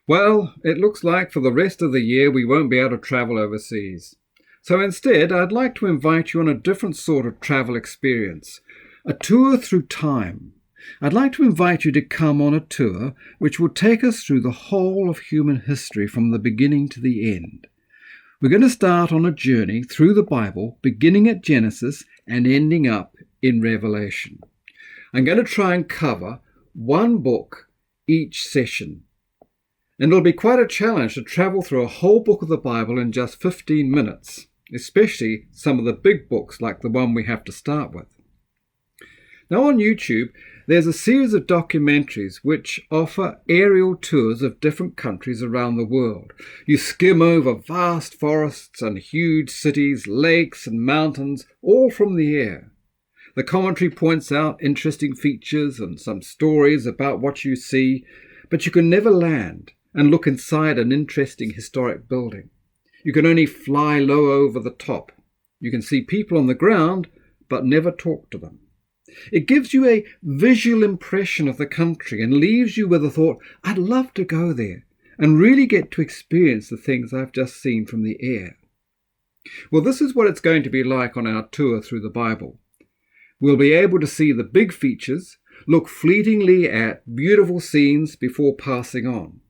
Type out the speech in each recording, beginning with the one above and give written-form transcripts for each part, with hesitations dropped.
Well, it looks like for the rest of the year we won't be able to travel overseas. So instead, I'd like to invite you on a different sort of travel experience, a tour through time. I'd like to invite you to come on a tour which will take us through the whole of human history from the beginning to the end. We're going to start on a journey through the Bible, beginning at Genesis and ending up in Revelation. I'm going to try and cover one book each session. And it'll be quite a challenge to travel through a whole book of the Bible in just 15 minutes, especially some of the big books like the one we have to start with. Now on YouTube, there's a series of documentaries which offer aerial tours of different countries around the world. You skim over vast forests and huge cities, lakes and mountains, all from the air. The commentary points out interesting features and some stories about what you see, but you can never land and look inside an interesting historic building. You can only fly low over the top. You can see people on the ground, but never talk to them. It gives you a visual impression of the country and leaves you with the thought, I'd love to go there and really get to experience the things I've just seen from the air. Well, this is what it's going to be like on our tour through the Bible. We'll be able to see the big features, look fleetingly at beautiful scenes before passing on.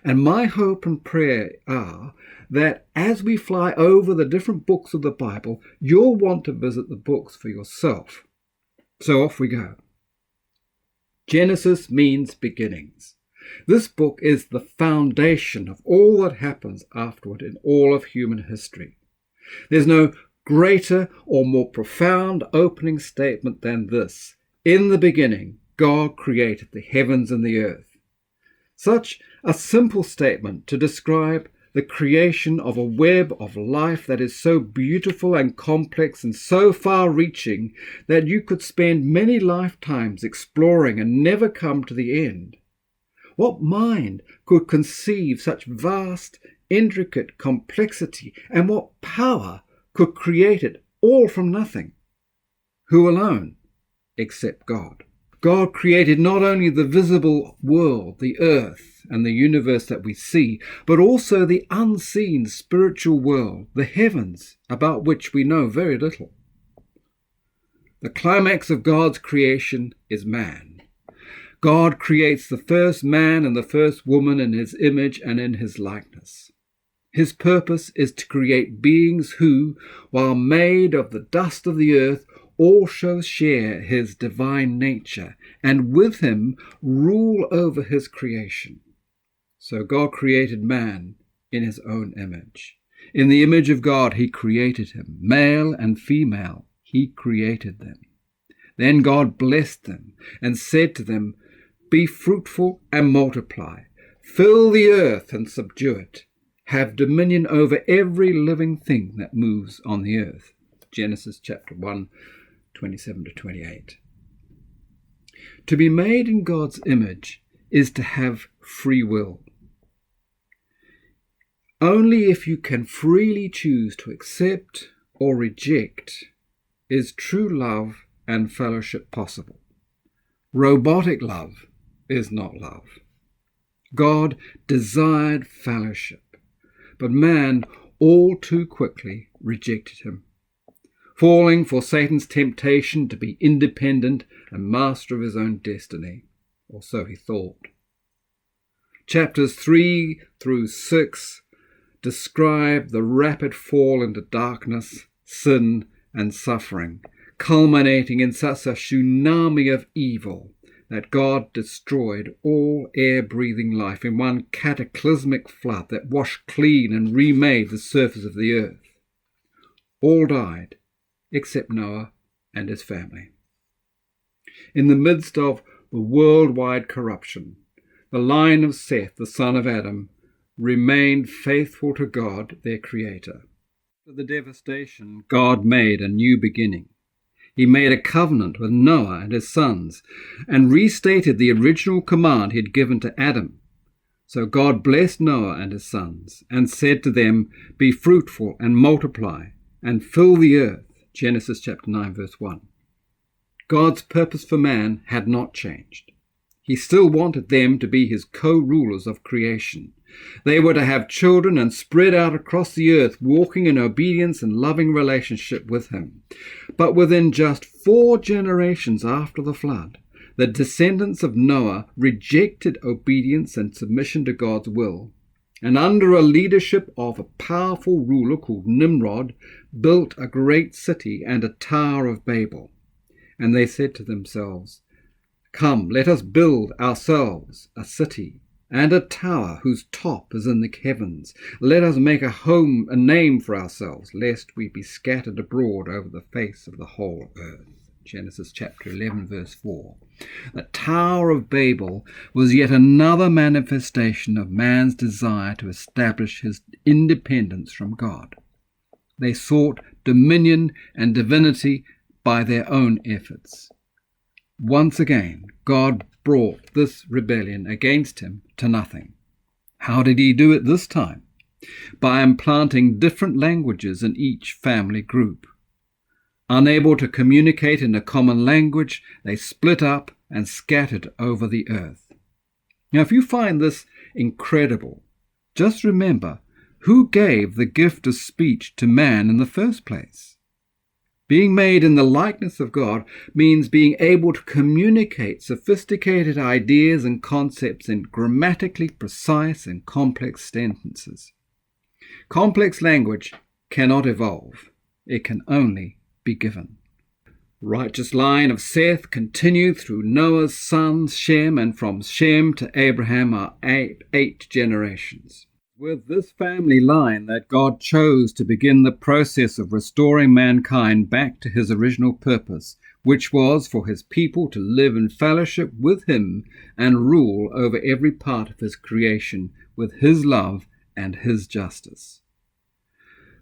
And my hope and prayer are that as we fly over the different books of the Bible, you'll want to visit the books for yourself. So off we go. Genesis means beginnings. This book is the foundation of all that happens afterward in all of human history. There's no greater or more profound opening statement than this. In the beginning, God created the heavens and the earth. Such a simple statement to describe the creation of a web of life that is so beautiful and complex and so far-reaching that you could spend many lifetimes exploring and never come to the end. What mind could conceive such vast, intricate complexity, and what power could create it all from nothing? Who alone? Except God. God created not only the visible world, the earth, and the universe that we see, but also the unseen spiritual world, the heavens, about which we know very little. The climax of God's creation is man. God creates the first man and the first woman in his image and in his likeness. His purpose is to create beings who, while made of the dust of the earth, also share his divine nature, and with him rule over his creation. So God created man in his own image. In the image of God he created him, male and female, he created them. Then God blessed them and said to them, "Be fruitful and multiply, fill the earth and subdue it, have dominion over every living thing that moves on the earth." Genesis chapter 1, 27 to 28. To be made in God's image is to have free will. Only if you can freely choose to accept or reject is true love and fellowship possible. Robotic love is not love. God desired fellowship, but man all too quickly rejected him, falling for Satan's temptation to be independent and master of his own destiny, or so he thought. Chapters 3 through 6 describe the rapid fall into darkness, sin, and suffering, culminating in such a tsunami of evil that God destroyed all air-breathing life in one cataclysmic flood that washed clean and remade the surface of the earth. All died, except Noah and his family. In the midst of the worldwide corruption, the line of Seth, the son of Adam, remained faithful to God, their Creator. After the devastation, God made a new beginning. He made a covenant with Noah and his sons and restated the original command he had given to Adam. So God blessed Noah and his sons and said to them, "Be fruitful and multiply and fill the earth." Genesis chapter 9 verse 1. God's purpose for man had not changed. He still wanted them to be his co-rulers of creation. They were to have children and spread out across the earth, walking in obedience and loving relationship with him. But within just 4 generations after the flood, the descendants of Noah rejected obedience and submission to God's will, and under a leadership of a powerful ruler called Nimrod, built a great city and a Tower of Babel. And they said to themselves, "Come, let us build ourselves a city and a tower whose top is in the heavens. Let us make a name for ourselves, lest we be scattered abroad over the face of the whole earth." Genesis chapter 11, verse 4. The Tower of Babel was yet another manifestation of man's desire to establish his independence from God. They sought dominion and divinity by their own efforts. Once again, God brought this rebellion against him to nothing. How did he do it this time? By implanting different languages in each family group. Unable to communicate in a common language, they split up and scattered over the earth. Now, if you find this incredible, just remember who gave the gift of speech to man in the first place. Being made in the likeness of God means being able to communicate sophisticated ideas and concepts in grammatically precise and complex sentences. Complex language cannot evolve. It can only be given. Righteous line of Seth continued through Noah's sons Shem, and from Shem to Abraham are eight generations. With this family line that God chose to begin the process of restoring mankind back to his original purpose, which was for his people to live in fellowship with him and rule over every part of his creation with his love and his justice.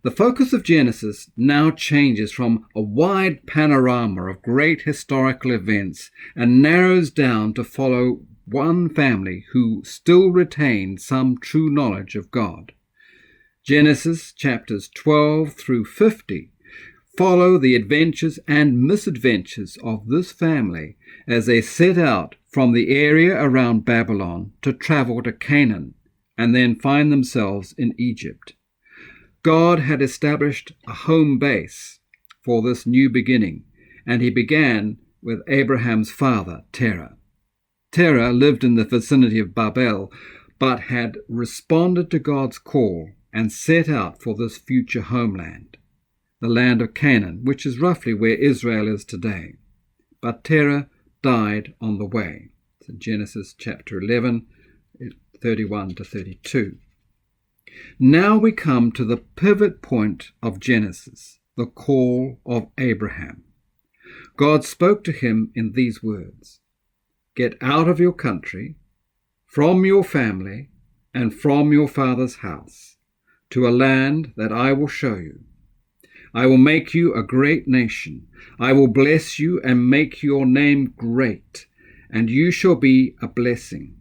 The focus of Genesis now changes from a wide panorama of great historical events and narrows down to follow one family who still retained some true knowledge of God. Genesis chapters 12 through 50 follow the adventures and misadventures of this family as they set out from the area around Babylon to travel to Canaan and then find themselves in Egypt. God had established a home base for this new beginning, and he began with Abraham's father, Terah. Terah lived in the vicinity of Babel, but had responded to God's call and set out for this future homeland, the land of Canaan, which is roughly where Israel is today. But Terah died on the way. It's in Genesis chapter 11, 31 to 32. Now we come to the pivot point of Genesis, the call of Abraham. God spoke to him in these words, "Get out of your country, from your family, and from your father's house, to a land that I will show you. I will make you a great nation. I will bless you and make your name great, and you shall be a blessing.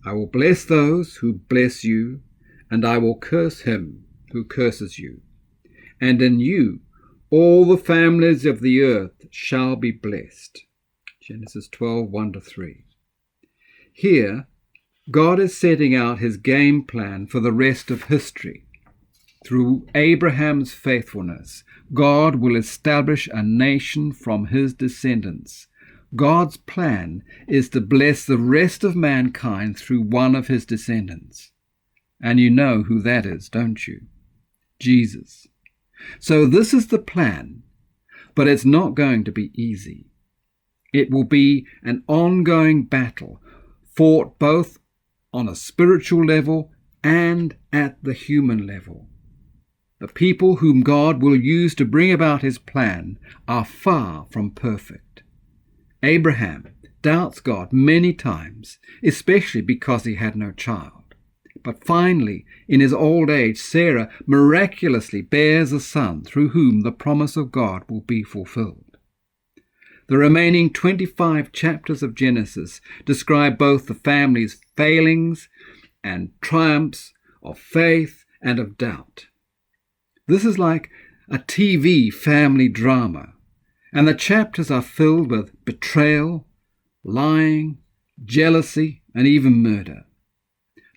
I will bless those who bless you, and I will curse him who curses you. And in you all the families of the earth shall be blessed." Genesis 12, 1-3. Here, God is setting out his game plan for the rest of history. Through Abraham's faithfulness, God will establish a nation from his descendants. God's plan is to bless the rest of mankind through one of his descendants. And you know who that is, don't you? Jesus. So this is the plan, but it's not going to be easy. It will be an ongoing battle, fought both on a spiritual level and at the human level. The people whom God will use to bring about his plan are far from perfect. Abraham doubts God many times, especially because he had no child. But finally, in his old age, Sarah miraculously bears a son through whom the promise of God will be fulfilled. The remaining 25 chapters of Genesis describe both the family's failings and triumphs of faith and of doubt. This is like a TV family drama, and the chapters are filled with betrayal, lying, jealousy, and even murder.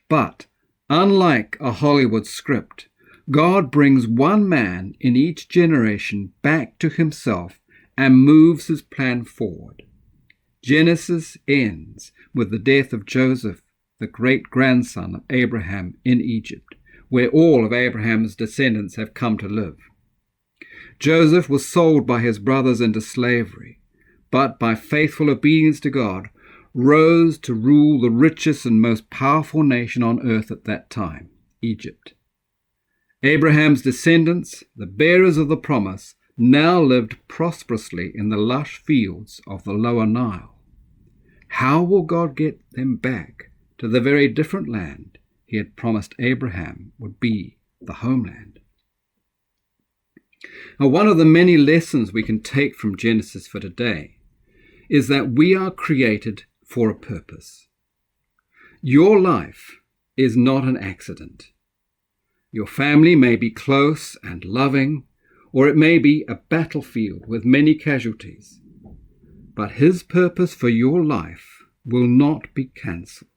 But, unlike a Hollywood script, God brings one man in each generation back to himself and moves his plan forward. Genesis ends with the death of Joseph, the great-grandson of Abraham in Egypt, where all of Abraham's descendants have come to live. Joseph was sold by his brothers into slavery, but by faithful obedience to God, rose to rule the richest and most powerful nation on earth at that time, Egypt. Abraham's descendants, the bearers of the promise, now lived prosperously in the lush fields of the lower Nile. How will God get them back to the very different land he had promised Abraham would be the homeland? Now, one of the many lessons we can take from Genesis for today is that we are created for a purpose. Your life is not an accident. Your family may be close and loving, or it may be a battlefield with many casualties. But his purpose for your life will not be cancelled.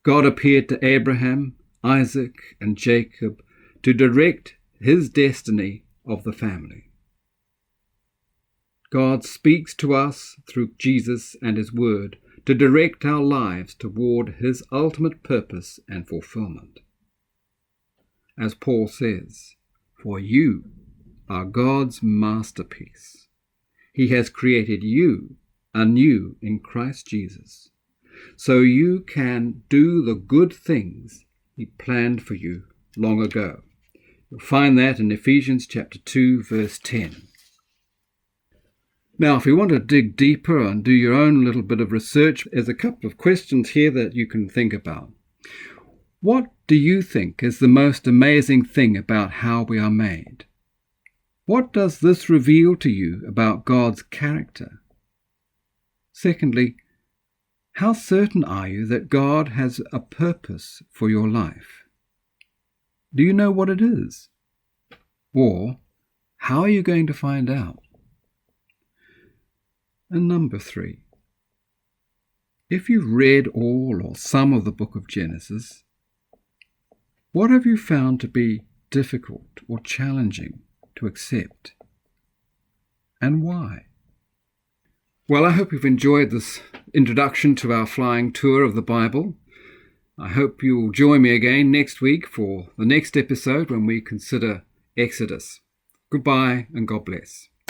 God appeared to Abraham, Isaac, and Jacob to direct his destiny of the family. God speaks to us through Jesus and his word to direct our lives toward his ultimate purpose and fulfillment. As Paul says, "For you are God's masterpiece. He has created you anew in Christ Jesus, so you can do the good things he planned for you long ago." You'll find that in Ephesians chapter 2, verse 10. Now, if you want to dig deeper and do your own little bit of research, there's a couple of questions here that you can think about. What do you think is the most amazing thing about how we are made? What does this reveal to you about God's character? Secondly, how certain are you that God has a purpose for your life? Do you know what it is? Or, how are you going to find out? And number 3, if you've read all or some of the book of Genesis, what have you found to be difficult or challenging to accept? And why? Well, I hope you've enjoyed this introduction to our flying tour of the Bible. I hope you'll join me again next week for the next episode when we consider Exodus. Goodbye and God bless.